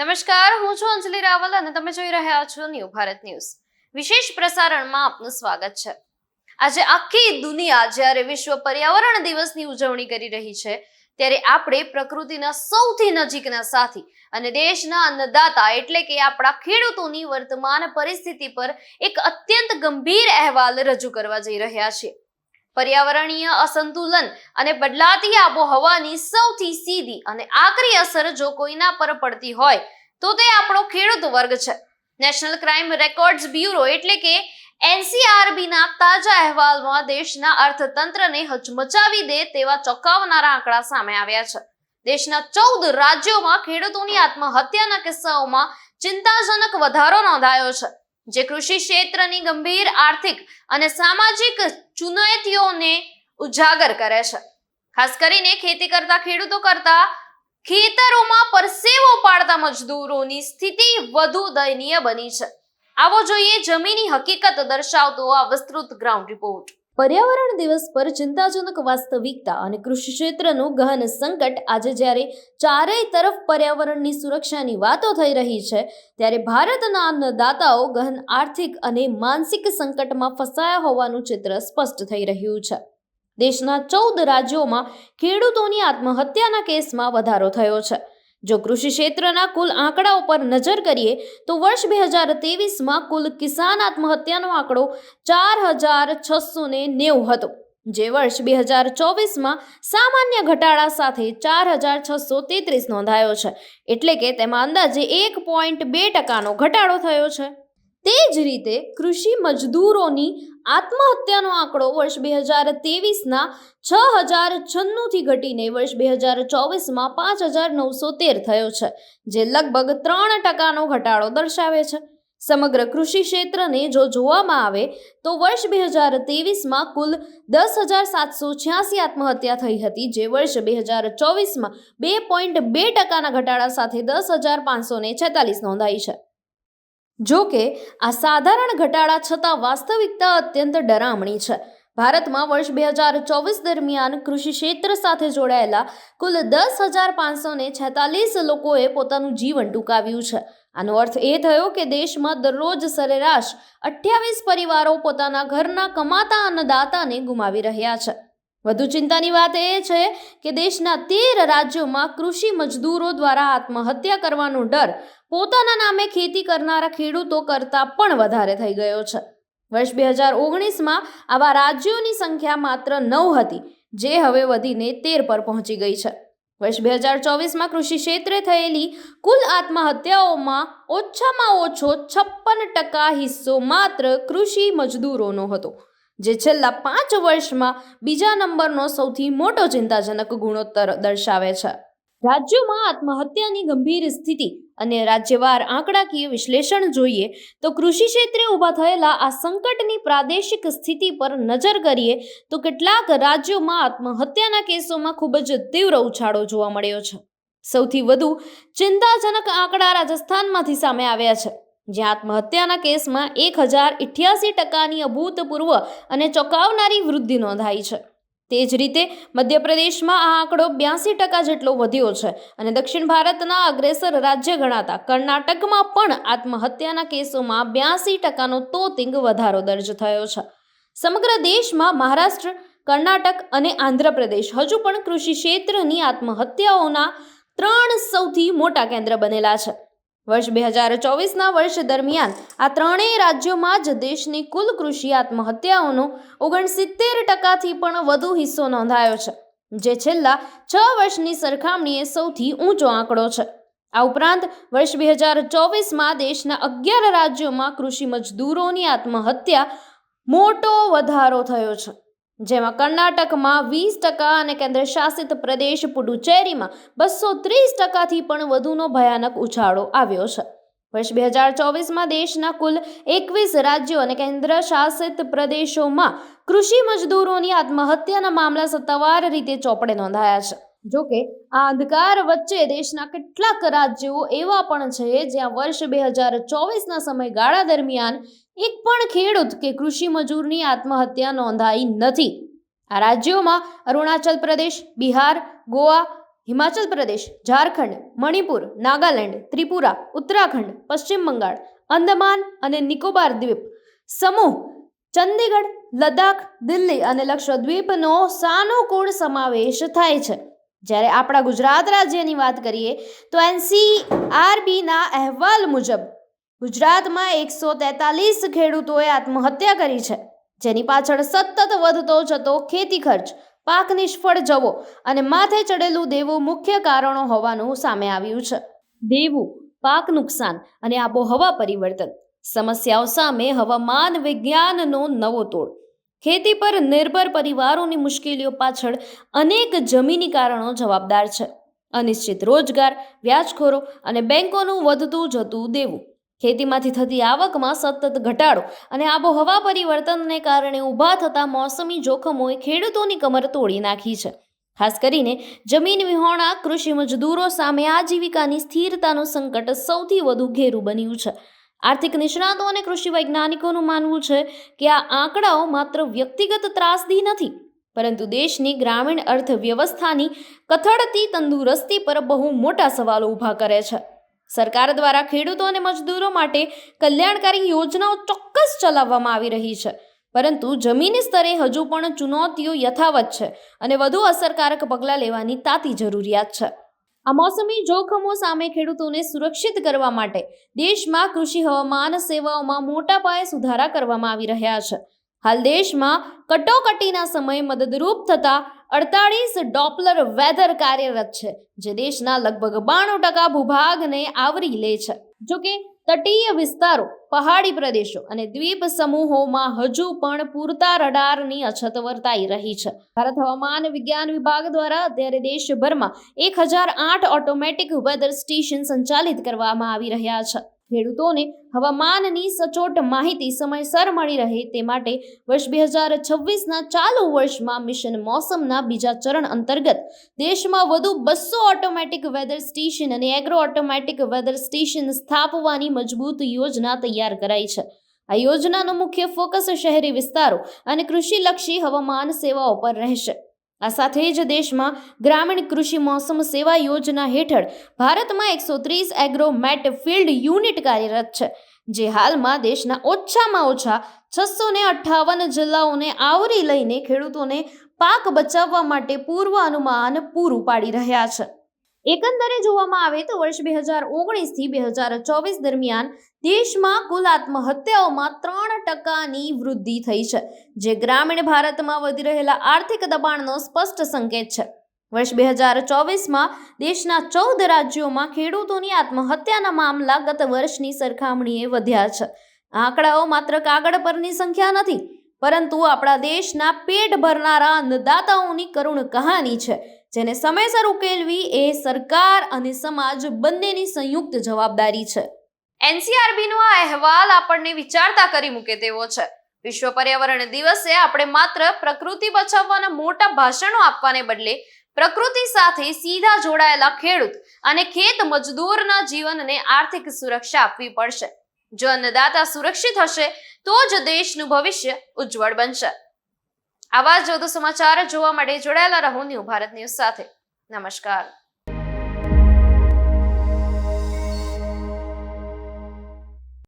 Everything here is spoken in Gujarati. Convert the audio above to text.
નમસ્કાર, હું છું અંજલિ રાવલ અને તમે જોઈ રહ્યા છો ન્યૂ ભારત ન્યૂઝ. વિશેષ પ્રસારણમાં આપનું સ્વાગત છે. આજે આખી દુનિયા જ્યારે વિશ્વ પર્યાવરણ દિવસની ઉજવણી કરી રહી છે, ત્યારે આપણે પ્રકૃતિના સૌથી નજીકના સાથી અને દેશના અન્નદાતા એટલે કે આપણા ખેડૂતોની વર્તમાન પરિસ્થિતિ પર એક અત્યંત ગંભીર અહેવાલ રજૂ કરવા જઈ રહ્યા છીએ. પર્યાવરણીય અસંતુલન અને બદલાતી આબોહવાની સૌથી સીધી અને આકરી અસર જો કોઈના પર પડતી હોય તો તે આપણો ખેડૂત વર્ગ છે. નેશનલ ક્રાઇમ રેકોર્ડ્સ બ્યુરો એટલે કે NCRBના તાજા અહેવાલમાં દેશના અર્થતંત્રને હચમચાવી દે તેવા ચોંકાવનારા આંકડા સામે આવ્યા છે. દેશના 14 રાજ્યોમાં ખેડૂતોની આત્મહત્યાના કિસ્સાઓમાં ચિંતાજનક વધારો નોંધાયો છે, જે કૃષિ ક્ષેત્રની ગંભીર આર્થિક અને સામાજિક ચુનૌતીઓને ઉજાગર કરે છે. ખાસ કરીને ખેતી કરતા ખેડૂતો કરતા ખેતરોમાં પરસેવો પાડતા મજદૂરોની સ્થિતિ વધુ દયનીય બની છે. આવો જોઈએ જમીની હકીકત દર્શાવતો આ વિસ્તૃત ગ્રાઉન્ડ રિપોર્ટ. પર્યાવરણ દિવસ પર ચિંતાજનક વાસ્તવિકતા અને કૃષિ ક્ષેત્રનું ગહન સંકટ. આજે જ્યારે ચારેય તરફ પર્યાવરણની સુરક્ષાની વાતો થઈ રહી છે, ત્યારે ભારતના અન્નદાતાઓ ગહન આર્થિક અને માનસિક સંકટમાં ફસાયા હોવાનું ચિત્ર સ્પષ્ટ થઈ રહ્યું છે. દેશના 14 રાજ્યોમાં ખેડૂતોની આત્મહત્યાના કેસમાં વધારો થયો છે. જો કૃષિ ક્ષેત્રના કુલ આંકડા ઉપર નજર કરીએ તો વર્ષ 2023માં કુલ કિસાન આત્મહત્યાનો આંકડો 4690 હતો, જે વર્ષ 2024માં સામાન્ય ઘટાડા સાથે 4633 નોંધાયો છે. એટલે કે તેમાં અંદાજે 1.2% ઘટાડો થયો છે. તે જ રીતે કૃષિ મજદૂરોની આત્મહત્યાનો આંકડો વર્ષ 2023ના 6096થી ઘટીને વર્ષ 2024માં 5913 થયો છે, જે લગભગ 3% ઘટાડો દર્શાવે છે. સમગ્ર કૃષિ ક્ષેત્રને જો જોવામાં આવે તો વર્ષ 2023માં કુલ 10,786 આત્મહત્યા થઈ હતી, જે વર્ષ 2024માં 2.2%ના ઘટાડા સાથે 10,546 નોંધાઈ છે. જો કે આ સાધારણ ઘટાડા છતાં વાસ્તવિકતા અત્યંત ડરામણી છે. ભારતમાં વર્ષ 2024 દરમિયાન કૃષિ ક્ષેત્ર સાથે જોડાયેલા કુલ 10,546 લોકોએ પોતાનું જીવન ટૂંકાવ્યું છે. આનો અર્થ એ થયો કે દેશમાં દરરોજ સરેરાશ 28 પરિવારો પોતાના ઘરના કમાતા અન્નદાતાને ગુમાવી રહ્યા છે. વધુ ચિંતાની વાત એ છે કે દેશના 13 રાજ્યોમાં કૃષિ મજદૂરો દ્વારા આત્મહત્યા કરવાનો ડર પોતાના નામે ખેતી કરનારા ખેડૂતો કરતાં પણ વધારે થઈ ગયો છે. વર્ષ 2019માં આવા રાજ્યોની સંખ્યા માત્ર 9 હતી, જે હવે વધીને 13 પર પહોંચી ગઈ છે. વર્ષ 2024માં કૃષિ ક્ષેત્રે થયેલી કુલ આત્મહત્યાઓમાં ઓછામાં ઓછો 56% હિસ્સો માત્ર કૃષિ મજદૂરોનો હતો, જે છેલ્લા 5 વર્ષમાં બીજા નંબરનો સૌથી મોટો ચિંતાજનક ગુણોત્તર દર્શાવે છે. રાજ્યોમાં આત્મહત્યાની ગંભીર સ્થિતિ અને રાજ્યવાર આંકડાકીય વિશ્લેષણ જોઈએ તો કૃષિ ક્ષેત્રે ઊભા થયેલા આ સંકટની પ્રાદેશિક સ્થિતિ પર નજર કરીએ તો કેટલાક રાજ્યોમાં આત્મહત્યાના કેસોમાં ખૂબ જ તીવ્ર ઉછાળો જોવા મળ્યો છે. સૌથી વધુ ચિંતાજનક આંકડા રાજસ્થાનમાંથી સામે આવ્યા છે, જ્યાં આત્મહત્યાના કેસમાં 1088%ની અભૂતપૂર્વ અને ચોંકાવનારી વૃદ્ધિ નોંધાઈ છે. તે જ રીતે મધ્યપ્રદેશમાં આ આંકડો 82% જેટલો વધ્યો છે અને દક્ષિણ ભારતના અગ્રેસર રાજ્ય ગણાતા કર્ણાટકમાં પણ આત્મહત્યાના કેસોમાં 82%નો તોતિંગ વધારો દર્જ થયો છે. સમગ્ર દેશમાં મહારાષ્ટ્ર, કર્ણાટક અને આંધ્રપ્રદેશ હજુ પણ કૃષિ ક્ષેત્રની આત્મહત્યાઓના 3 સૌથી મોટા કેન્દ્ર બનેલા છે. વર્ષ 2024ના વર્ષ દરમિયાન આ ત્રણેય રાજ્યોમાં જ દેશની કુલ કૃષિ આત્મહત્યાઓનો 69%થી પણ વધુ હિસ્સો નોંધાયો છે, જે છેલ્લા 6 વર્ષની સરખામણીએ સૌથી ઊંચો આંકડો છે. આ ઉપરાંત વર્ષ 2024માં દેશના 11 રાજ્યોમાં કૃષિ મજદૂરોની આત્મહત્યા મોટો વધારો થયો છે, જેમાં કર્ણાટકમાં 20% અને કેન્દ્ર શાસિત પ્રદેશ પુડુચેરીમાં 230%થી પણ વધુનો ભયાનક ઉછાળો આવ્યો છે. વર્ષ 2024માં દેશના કુલ 21 રાજ્યો અને કેન્દ્ર શાસિત પ્રદેશોમાં કૃષિ મજદૂરોની આત્મહત્યાના મામલા સત્તાવાર રીતે ચોપડે નોંધાયા છે. જોકે આ અંધકાર વચ્ચે દેશના કેટલાક રાજ્યો એવા પણ છે જ્યાં વર્ષ 2024ના સમયગાળા દરમિયાન એક પણ ખેડૂત કે કૃષિ મજૂરની આત્મહત્યા નોંધાઈ નથી. આ રાજ્યોમાં અરુણાચલ પ્રદેશ, બિહાર, ગોવા, હિમાચલ પ્રદેશ, ઝારખંડ, મણિપુર, નાગાલેન્ડ, ત્રિપુરા, ઉત્તરાખંડ, પશ્ચિમ બંગાળ, અંદમાન અને નિકોબાર દ્વીપ સમૂહ, ચંદીગઢ, લદ્દાખ, દિલ્હી અને લક્ષદ્વીપનો સાનુકૂળ સમાવેશ થાય છે. જ્યારે આપણા ગુજરાત રાજ્યની વાત કરીએ તો NCRBના અહેવાલ મુજબ ગુજરાતમાં 143 ખેડૂતોએ આત્મહત્યા કરી છે, જેની પાછળ સતત વધતો જતો ખેતી ખર્ચ, પાક નિષ્ફળ જવો અને માથે ચડેલું દેવું મુખ્ય કારણો હોવાનું સામે આવ્યું છે. દેવું, પાક નુકસાન અને આબોહવા પરિવર્તન સમસ્યાઓ સામે હવામાન વિજ્ઞાનનો નવો તોડ. ખેતી પર નિર્ભર પરિવારોની મુશ્કેલીઓ પાછળ અનેક જમીની કારણો જવાબદાર છે. અનિશ્ચિત રોજગાર, વ્યાજખોરો અને બેંકોનું વધતું જતું દેવું, ખેતીમાંથી થતી આવકમાં સતત ઘટાડો અને આબોહવા પરિવર્તનને કારણે ઊભા થતા મોસમી જોખમોએ ખેડૂતોની કમર તોડી નાખી છે. ખાસ કરીને જમીન વિહોણા કૃષિ મજદૂરો સામે આજીવિકાની સ્થિરતાનું સંકટ સૌથી વધુ ઘેરું બન્યું છે. આર્થિક નિષ્ણાતો અને કૃષિ વૈજ્ઞાનિકોનું માનવું છે કે આ આંકડાઓ માત્ર વ્યક્તિગત ત્રાસદી નથી, પરંતુ દેશની ગ્રામીણ અર્થવ્યવસ્થાની કથળતી તંદુરસ્તી પર બહુ મોટા સવાલો ઊભા કરે છે. સરકાર દ્વારા ખેડૂતો અને મજદૂરો માટે કલ્યાણકારી યોજનાઓ ચોક્કસ ચલાવવામાં આવી રહી છે, પરંતુ જમીની સ્તરે હજુ પણ ચુનૌતીઓ યથાવત છે અને વધુ અસરકારક પગલાં લેવાની તાતી જરૂરિયાત છે. આ મોસમી જોખમો સામે ખેડૂતોને સુરક્ષિત કરવા માટે દેશમાં કૃષિ હવામાન સેવાઓમાં મોટા પાયે સુધારા કરવામાં આવી રહ્યા છે. હાલ દેશમાં કટોકટીના સમયે મદદરૂપ થતા 48 ડોપલર વેધર કાર્યરત છે, જે દેશના લગભગ 92% ભૂભાગને આવરી લે છે. જોકે તટીય વિસ્તારો, પહાડી પ્રદેશો અને દ્વીપ સમૂહોમાં હજુ પણ પૂરતા રડારની અછત વર્તાઈ રહી છે. ભારત હવામાન વિજ્ઞાન વિભાગ દ્વારા અત્યારે દેશભરમાં 1008 ઓટોમેટિક વેધર સ્ટેશન સંચાલિત કરવામાં આવી રહ્યા છે. ખેડૂતોને હવામાનની સચોટ માહિતી સમયસર મળી રહે તે માટે વર્ષ 2026ના ચાલુ વર્ષમાં મિશન મોસમના બીજા ચરણ અંતર્ગત દેશમાં વધુ 200 ઓટોમેટિક વેધર સ્ટેશન અને એગ્રો ઓટોમેટિક વેધર સ્ટેશન સ્થાપવાની મજબૂત યોજના તૈયાર કરાઈ છે. આ યોજનાનો મુખ્ય ફોકસ શહેરી વિસ્તારો અને કૃષિલક્ષી હવામાન સેવાઓ પર રહેશે. આ સાથે જ દેશમાં ગ્રામીણ કૃષિ મોસમ સેવા યોજના હેઠળ ભારતમાં 130 એગ્રોમેટ ફિલ્ડ યુનિટ કાર્યરત છે, જે હાલમાં દેશના ઓછામાં ઓછા 658 જિલ્લાઓને આવરી લઈને ખેડૂતોને પાક બચાવવા માટે પૂર્વ અનુમાન પૂરું પાડી રહ્યા છે. એકંદરે જોવામાં આવે તો વર્ષ 2019થી 2024 દરમિયાન દેશમાં કુલ આત્મહત્યાઓમાં 3%ની વૃદ્ધિ થઈ છે, જે ગ્રામીણ ભારતમાં વધી રહેલા આર્થિક દબાણનો સ્પષ્ટ સંકેત છે. વર્ષ 2024માં દેશના 14 રાજ્યોમાં ખેડૂતોની આત્મહત્યાના મામલા ગત વર્ષની સરખામણીએ વધ્યા છે. આંકડાઓ માત્ર કાગળ પરની સંખ્યા નથી, પરંતુ આપણા દેશના પેટ ભરનારા અન્નદાતાઓની કરુણ કહાની છે, જેને સમયસર ઉકેલવી એ સરકાર અને સમાજ બંનેની સંયુક્ત જવાબદારી છે. NCRBનો આ અહેવાલ આપણને વિચારતા કરી મૂકે તેવો છે. વિશ્વ પર્યાવરણ દિવસે આપણે માત્ર પ્રકૃતિ બચાવવાના મોટા ભાષણો આપવાને બદલે પ્રકૃતિ સાથે સીધા જોડાયેલા ખેડૂત અને ખેત મજદૂરના જીવનને આર્થિક સુરક્ષા આપવી પડશે. જો અન્નદાતા સુરક્ષિત હશે તો જ દેશનું ભવિષ્ય ઉજ્જવળ બનશે. આવા જ વધુ સમાચાર જોવા માટે જોડાયેલા રહો ન્યૂ ભારત ન્યૂઝ સાથે. નમસ્કાર.